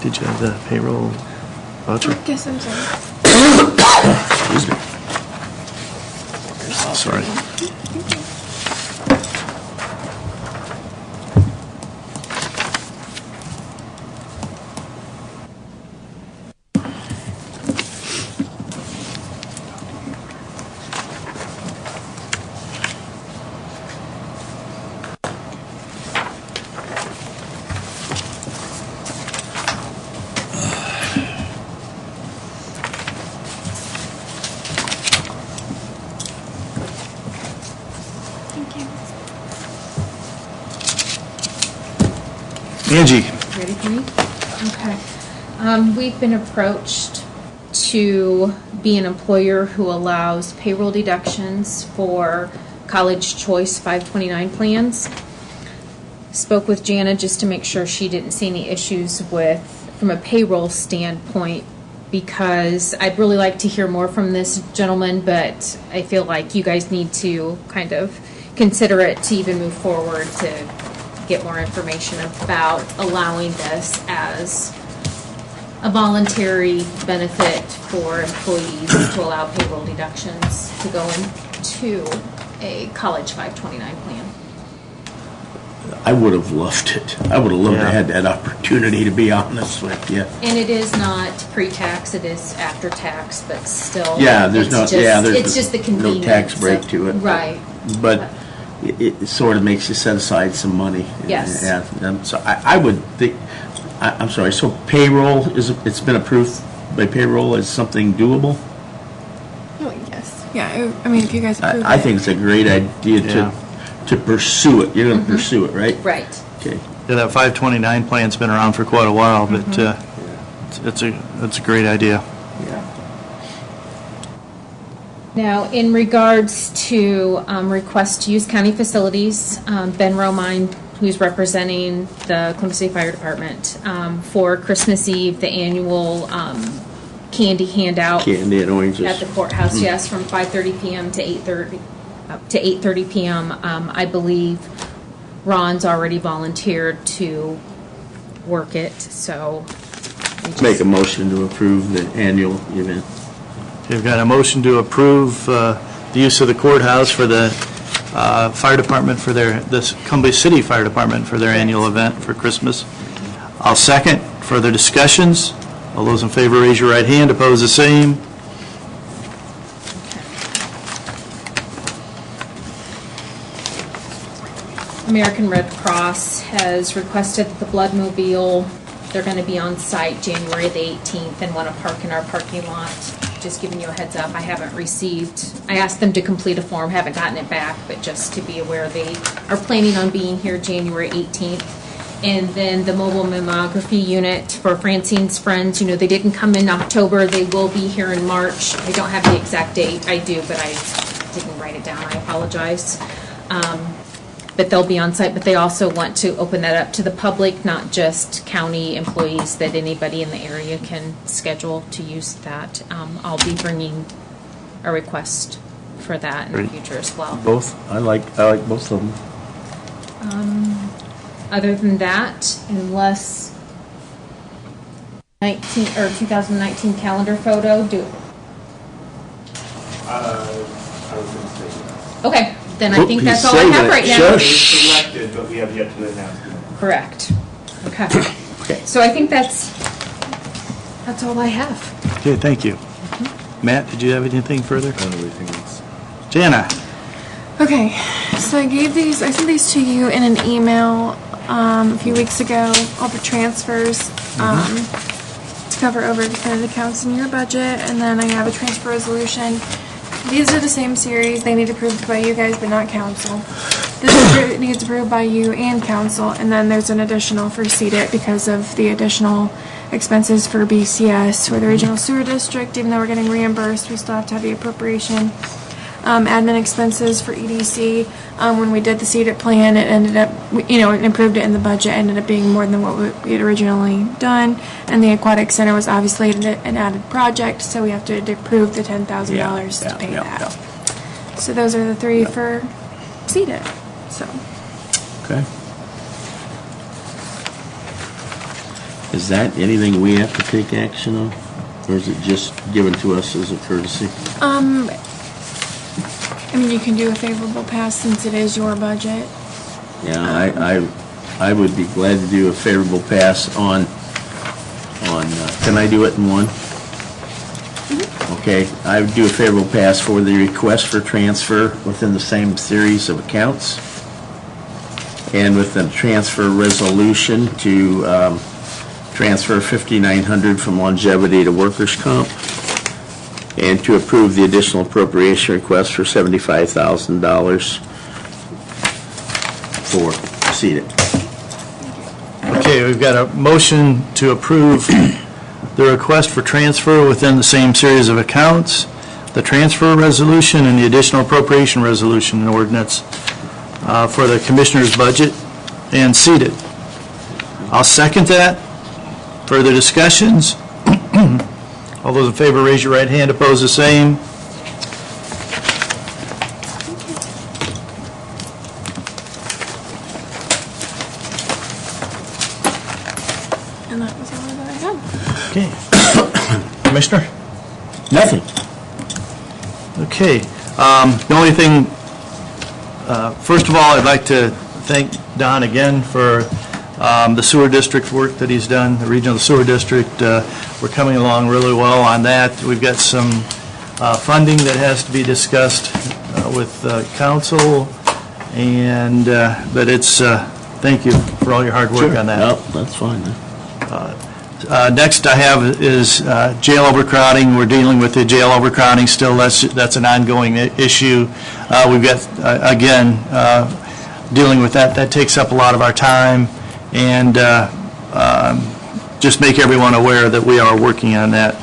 Did you have the payroll voucher? Guess I'm sorry. Excuse me. Sorry. Angie. Ready for me? Okay. We've been approached to be an employer who allows payroll deductions for college choice 529 plans. Spoke with Jana just to make sure she didn't see any issues with, from a payroll standpoint, because I'd really like to hear more from this gentleman, but I feel like you guys need to kind of consider it to even move forward to get more information about allowing this as a voluntary benefit for employees to allow payroll deductions to go into a college 529 plan. I would have loved it. I would have loved to Yeah. have had that opportunity, to be honest with you. And it is not pre-tax, it is after-tax, but still. Yeah, there's no, it's yeah, just- there's It's just the no convenience. tax break of- to it. Right. But it sort of makes you set aside some money. Yes. Yeah, so I would think, I'm sorry, so payroll, it's been approved by payroll as something doable? Oh, yes. Yeah, I mean, if you guys approve I it. think it's a great idea Yeah. to pursue it. You're going to pursue it, right? Right. Okay. Yeah, that 529 plan's been around for quite a while, but it's a great idea. Yeah. Now, in regards to requests to use county facilities, Ben Romine, who's representing the Columbus City Fire Department, for Christmas Eve, the annual candy handout Candy and oranges. at the courthouse, yes, from 5:30 p.m. to 8:30 p.m. I believe Ron's already volunteered to work it, so. we just- Make a motion to approve the annual event. You've got a motion to approve the use of the courthouse for the fire department for this Columbus City Fire Department for their annual event for Christmas. I'll second. Further discussions? All those in favor, raise your right hand. Opposed, the same. American Red Cross has requested that the Bloodmobile, they're going to be on site January the 18th and want to park in our parking lot. Just giving you a heads up, I haven't received, I asked them to complete a form, haven't gotten it back, but just to be aware, they are planning on being here January 18th. And then the mobile mammography unit for Francine's friends, you know, they didn't come in October, they will be here in March. I don't have the exact date, I do, but I didn't write it down, I apologize. But they'll be on site, but they also want to open that up to the public, not just county employees, that anybody in the area can schedule to use that. I'll be bringing a request for that in the Great. future as well. Both? I like both of them. Other than that, unless 2019 calendar photo, I was going to say that. okay, then I Oop, think he's that's all I saving have it. right now. Sure. It's selected, but we have yet to announce it. Correct. Okay. Okay. So I think that's all I have. Okay, thank you. Matt, did you have anything further? I don't know anything else. Jana? Okay, so I sent these to you in an email a few weeks ago, all the transfers to cover over kind of the accounts in your budget, and then I have a transfer resolution. These are the same series, they need approved by you guys, but not council. This needs approved by you and council, and then there's an additional for CEDAT because of the additional expenses for BCS, for the regional sewer district. Even though we're getting reimbursed, we still have to have the appropriation. Admin expenses for EDC. When we did the CEDAT plan, it ended up, it improved it in the budget, ended up being more than what we had originally done. And the aquatic center was obviously an added project, so we have to approve the $10,000 to pay that. So those are the three for CEDAT. So. Okay. Is that anything we have to take action on? Or is it just given to us as a courtesy? I mean, you can do a favorable pass since it is your budget. Yeah, I would be glad to do a favorable pass on, can I do it in one? Okay, I would do a favorable pass for the request for transfer within the same series of accounts, and with the transfer resolution to transfer $5,900 from longevity to workers' comp, and to approve the additional appropriation request for $75,000 for CEDAT. Okay, we've got a motion to approve the request for transfer within the same series of accounts, the transfer resolution, and the additional appropriation resolution and ordinance for the commissioner's budget and CEDAT. I'll second that. Further discussions? All those in favor, raise your right hand. Opposed, the same. And that was all that I had. Okay. Commissioner? Nothing. Okay. The only thing, first of all, I'd like to thank Don again for the sewer district work that he's done, the regional sewer district. We're coming along really well on that. We've got some funding that has to be discussed with council, and but it's, thank you for all your hard work on that. No, that's fine. Next I have is jail overcrowding. We're dealing with the jail overcrowding still. That's an ongoing issue. We've got, again, dealing with that. That takes up a lot of our time, and just make everyone aware that we are working on that.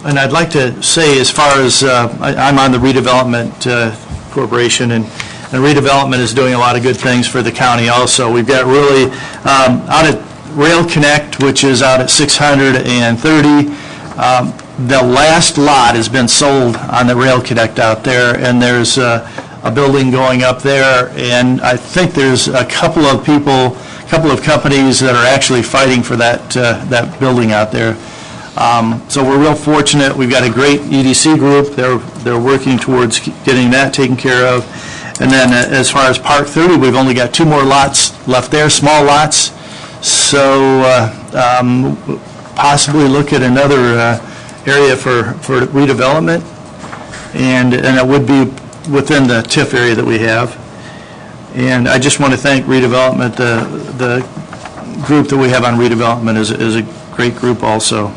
And I'd like to say, as far as, I'm on the redevelopment corporation, and redevelopment is doing a lot of good things for the county also. We've got really, out at Rail Connect, which is out at 630, the last lot has been sold on the Rail Connect out there, and there's a building going up there, and I think there's a couple of people, a couple of companies that are actually fighting for that building out there. So we're real fortunate. We've got a great EDC group. They're working towards getting that taken care of. And then as far as Park 30, we've only got 2 more lots left there, small lots. So possibly look at another area for redevelopment, and it would be within the TIF area that we have. And I just want to thank redevelopment. The group that we have on redevelopment is a great group also.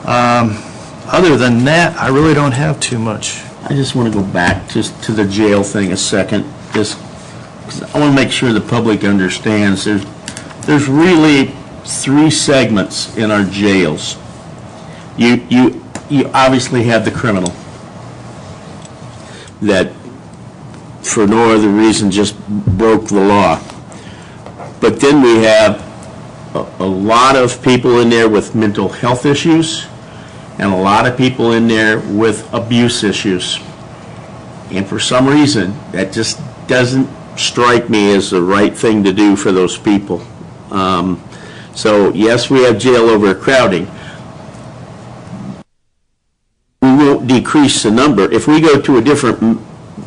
Other than that, I really don't have too much. I just want to go back just to the jail thing a second, just 'cause I want to make sure the public understands there's really 3 segments in our jails. You obviously have the criminal that for no other reason just broke the law. But then we have a lot of people in there with mental health issues, and a lot of people in there with abuse issues. And for some reason, that just doesn't strike me as the right thing to do for those people. So yes, we have jail overcrowding. We won't decrease the number. If we go to a different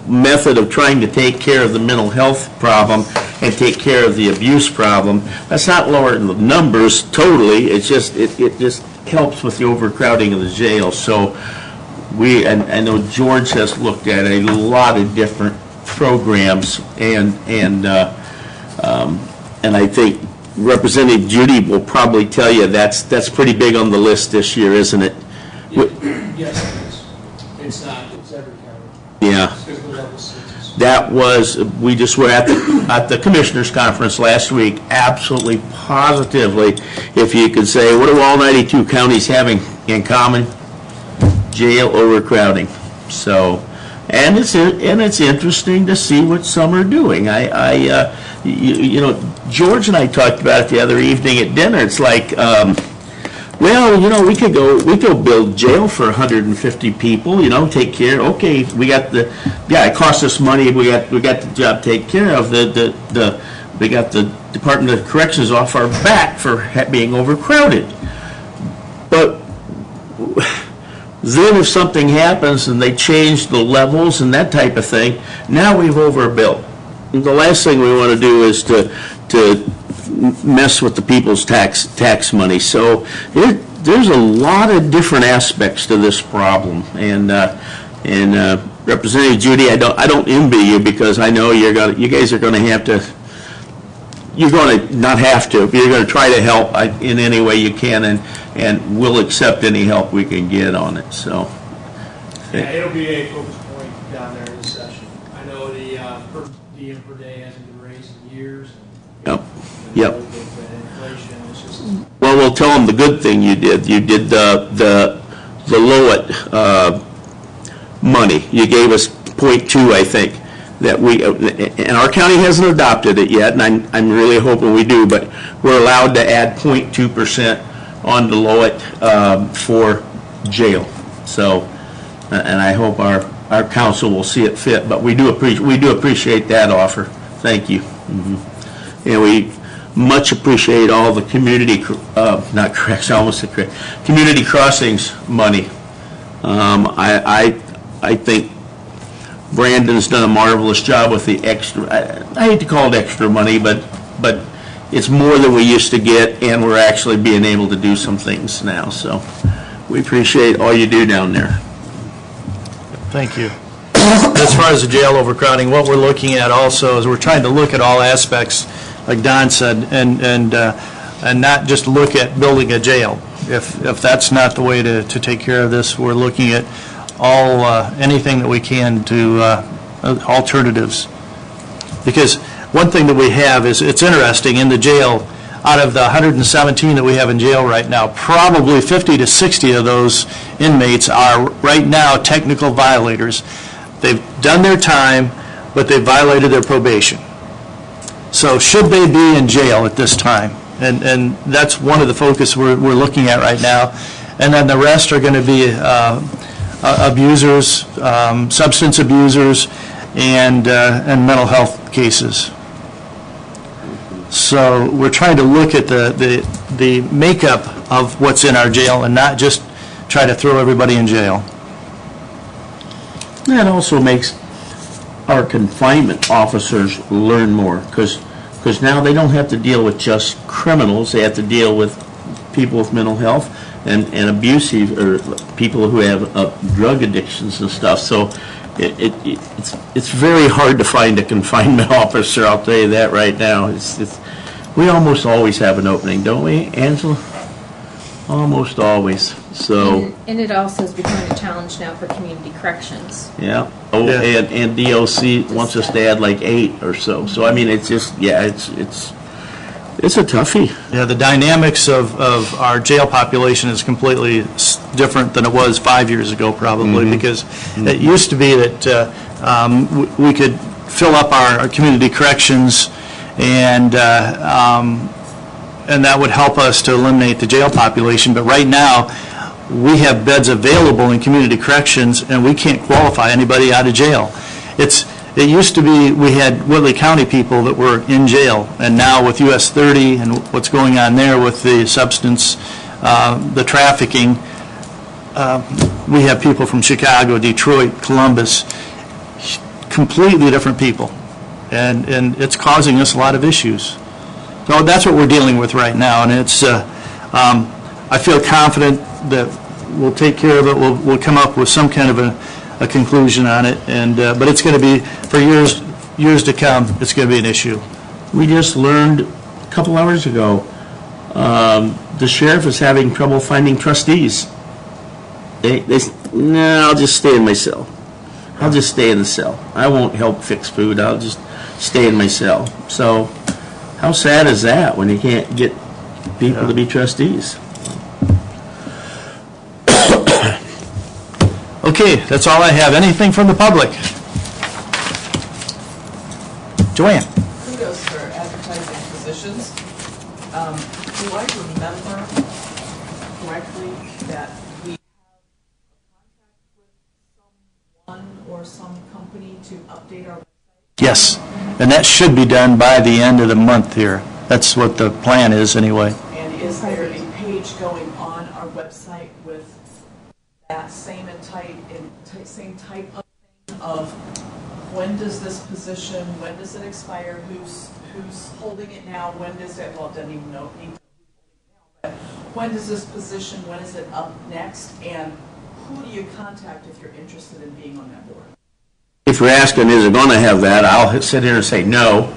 method of trying to take care of the mental health problem and take care of the abuse problem, that's not lowering the numbers totally. It's just it just helps with the overcrowding of the jail. So and I know George has looked at a lot of different programs, and I think Representative Judy will probably tell you that's pretty big on the list this year, isn't it? Yes, it is. It's not. It's every county. Yeah. It's because of the level 6. That was, we just were at the Commissioners Conference last week, absolutely positively, if you could say, what do all 92 counties having in common? Jail overcrowding. So, and it's interesting to see what some are doing. You know, George and I talked about it the other evening at dinner. It's like, well, you know, we could go build jail for 150 people, you know, take care. Okay, we got it cost us money. We got the job taken care of. We got the Department of Corrections off our back for being overcrowded. But then if something happens and they change the levels and that type of thing, now we've overbuilt. And the last thing we want to do is to mess with the people's tax money. So there's a lot of different aspects to this problem. And Representative Judy, I don't envy you, because I know you guys are going to have to. You're going to not have to, but you're going to try to help in any way you can, and we'll accept any help we can get on it. So. Yeah, it'll be a focus point down there in this session. I know the per diem per day hasn't been raised in years. Yep. Inflation is just. Well, we'll tell them the good thing you did. You did the Lowett money. You gave us 0.2, I think, that and our county hasn't adopted it yet, and I'm really hoping we do, but we're allowed to add 0.2% on the Lowett for jail. So, and I hope our council will see it fit, but we do appreciate that offer. Thank you. Mm-hmm. And we much appreciate all the community, community crossings money. I think Brandon's done a marvelous job with the extra, I hate to call it extra money, but it's more than we used to get, and we're actually being able to do some things now. So we appreciate all you do down there. Thank you. As far as the jail overcrowding, what we're looking at also is we're trying to look at all aspects, like Don said, and not just look at building a jail. If that's not the way to take care of this, we're looking at all anything that we can to alternatives. Because one thing that we have is, it's interesting, in the jail, out of the 117 that we have in jail right now, probably 50 to 60 of those inmates are right now technical violators. They've done their time, but they've violated their probation. So should they be in jail at this time? And that's one of the focus we're looking at right now. And then the rest are going to be abusers, substance abusers, and mental health cases. So we're trying to look at the makeup of what's in our jail and not just try to throw everybody in jail. That also makes our confinement officers learn more, because now they don't have to deal with just criminals. They have to deal with people with mental health and abusive, or people who have drug addictions and stuff. So it's very hard to find a confinement officer, I'll tell you that right now. We almost always have an opening, don't we, Angela? Almost always. So. And it also is becoming a challenge now for community corrections. Yeah. Oh, yeah. And DOC wants us to add like 8 or so. So I mean, it's just, yeah, it's a toughie. Yeah, the dynamics of our jail population is completely different than it was 5 years ago, probably, because it used to be that we could fill up our community corrections, and that would help us to eliminate the jail population. But right now, we have beds available in community corrections, and we can't qualify anybody out of jail. It used to be we had Whitley County people that were in jail, and now with US 30 and what's going on there with the substance, the trafficking, we have people from Chicago, Detroit, Columbus, completely different people, and it's causing us a lot of issues. So that's what we're dealing with right now, and it's I feel confident that we'll take care of it. We'll come up with some kind of a conclusion on it, and but it's going to be, for years to come, it's going to be an issue. We just learned a couple hours ago, the sheriff is having trouble finding trustees. No, I'll just stay in my cell. I'll just stay in the cell. I won't help fix food. I'll just stay in my cell. So how sad is that when you can't get people to be trustees? Okay, that's all I have. Anything from the public? Joanne? Kudos for advertising positions. Do I remember correctly that we have a contract with someone or some company to update our website? Yes, and that should be done by the end of the month here. That's what the plan is, anyway. And is there a page going on our website with that same type of thing of when does this position, when does it expire, who's holding it now, when does it, well, it doesn't even know who's holding it now, but when does this position, when is it up next, and who do you contact if you're interested in being on that board? If you're asking, is it going to have that, I'll sit here and say no,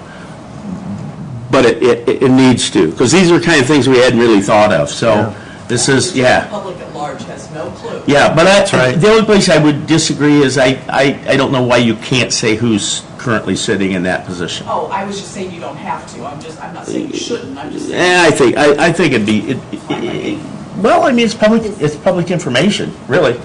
but it needs to, because these are kind of things we hadn't really thought of, so this is, The public at large has no clue. Yeah, but the only place I would disagree is I don't know why you can't say who's currently sitting in that position. Oh, I was just saying you don't have to. I'm not saying you shouldn't. I'm just saying. I think it'd be, well, I mean, it's public information, really.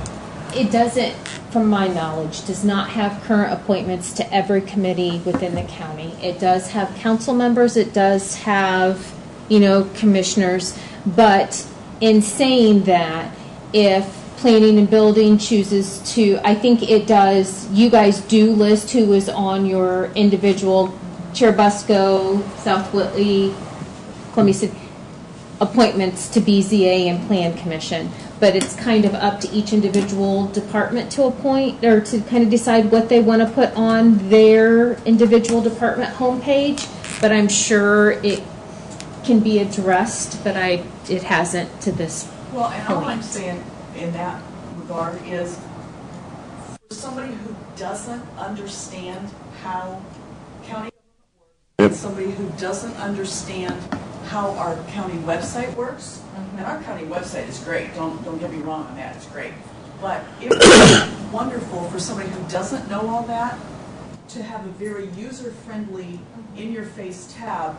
It doesn't, from my knowledge, does not have current appointments to every committee within the county. It does have council members, it does have, commissioners, but in saying that, if planning and building chooses to, I think it does, you guys do list who is on your individual Cherubusco, South Whitley, Columbia City, appointments to BZA and Plan Commission. But it's kind of up to each individual department to appoint, or to kind of decide what they want to put on their individual department homepage. But I'm sure it can be addressed, but it hasn't to this Well, and all I'm point. saying in that regard is, for somebody who doesn't understand how county government works, somebody who doesn't understand how our county website works, and our county website is great, don't get me wrong on that, it's great. But it would be wonderful for somebody who doesn't know all that to have a very user-friendly, in-your-face tab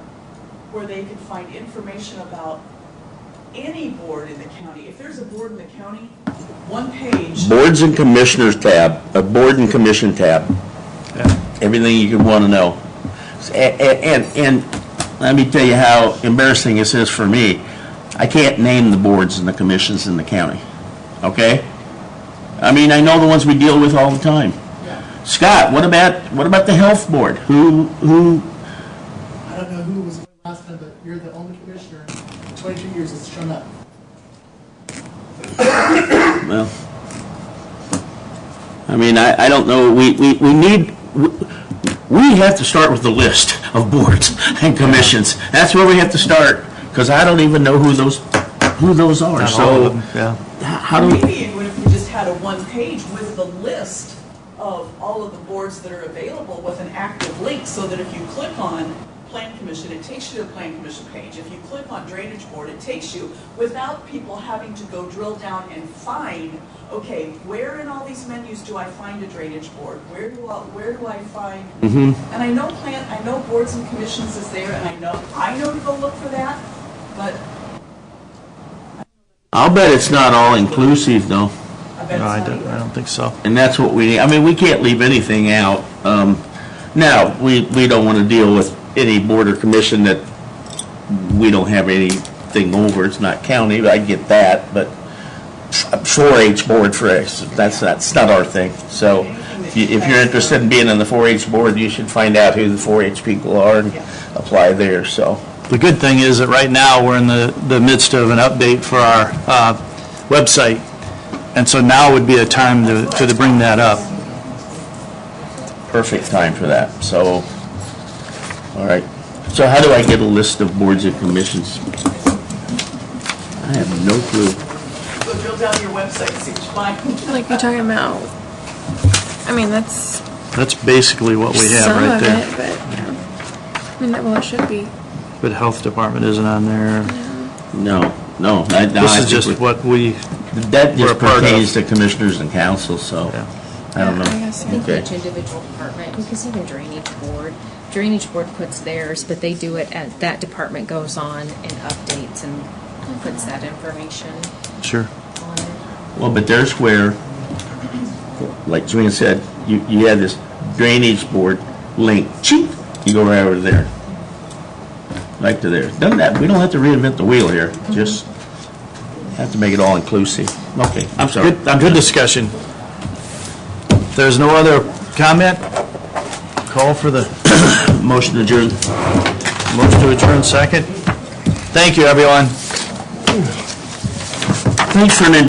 where they can find information about any board in the county. If there's a board in the county, one page. Boards and Commissioners tab, a Board and Commission tab. Everything you could want to know. And let me tell you how embarrassing this is for me. I can't name the boards and the commissions in the county, okay? I mean, I know the ones we deal with all the time. Yeah. Scott, what about the health board? Who? I don't know who was last time, but you're the only commissioner in 22 years that's shown up. Well, I mean, I don't know. We have to start with the list of boards and commissions. That's where we have to start, because I don't even know who those are. Not So all of them, yeah. how do we? Maybe even if we just had a one page with the list of all of the boards that are available with an active link, so that if you click on Plan Commission, it takes you to the Plan Commission page. If you click on Drainage Board, it takes you, without people having to go drill down and find, okay, where in all these menus do I find a Drainage Board? Where do I find? And I know boards and commissions is there, and I know to go look for that, but I'll bet it's not all inclusive though, I bet No, I it's not don't, either. I don't think so. and that's what we need. I mean, we can't leave anything out. Now, we don't want to deal with any board or commission that we don't have anything over. It's not county, I get that, but 4-H board, for us, that's not our thing. So if you're interested in being on the 4-H board, you should find out who the 4-H people are and apply there, so. The good thing is that right now, we're in the midst of an update for our website, and so now would be a time to bring that up. Perfect time for that, so, all right. So how do I get a list of boards and commissions? I have no clue. Go drill down to your website and see what you find. Like you're talking about, I mean, that's That's basically what we have some right of there. it, but, yeah. I mean, well, it should be. But health department isn't on there. No. This is just what we, That we're just a part of. pertains to commissioners and council, so. Yeah. I don't I know. guess, I think Okay. each individual department, because even Drainage Board puts theirs, but they do it as, that department goes on and updates and puts that information Sure. on it. Well, but there's where, like Joanne said, you have this drainage board link, cheap, you go right over there. Right to there. Doesn't that, we don't have to reinvent the wheel here, just have to make it all inclusive. Okay, I'm sorry. Good discussion. If there's no other comment, call for the Motion to adjourn. motion to adjourn second. Thank you, everyone. Thanks for an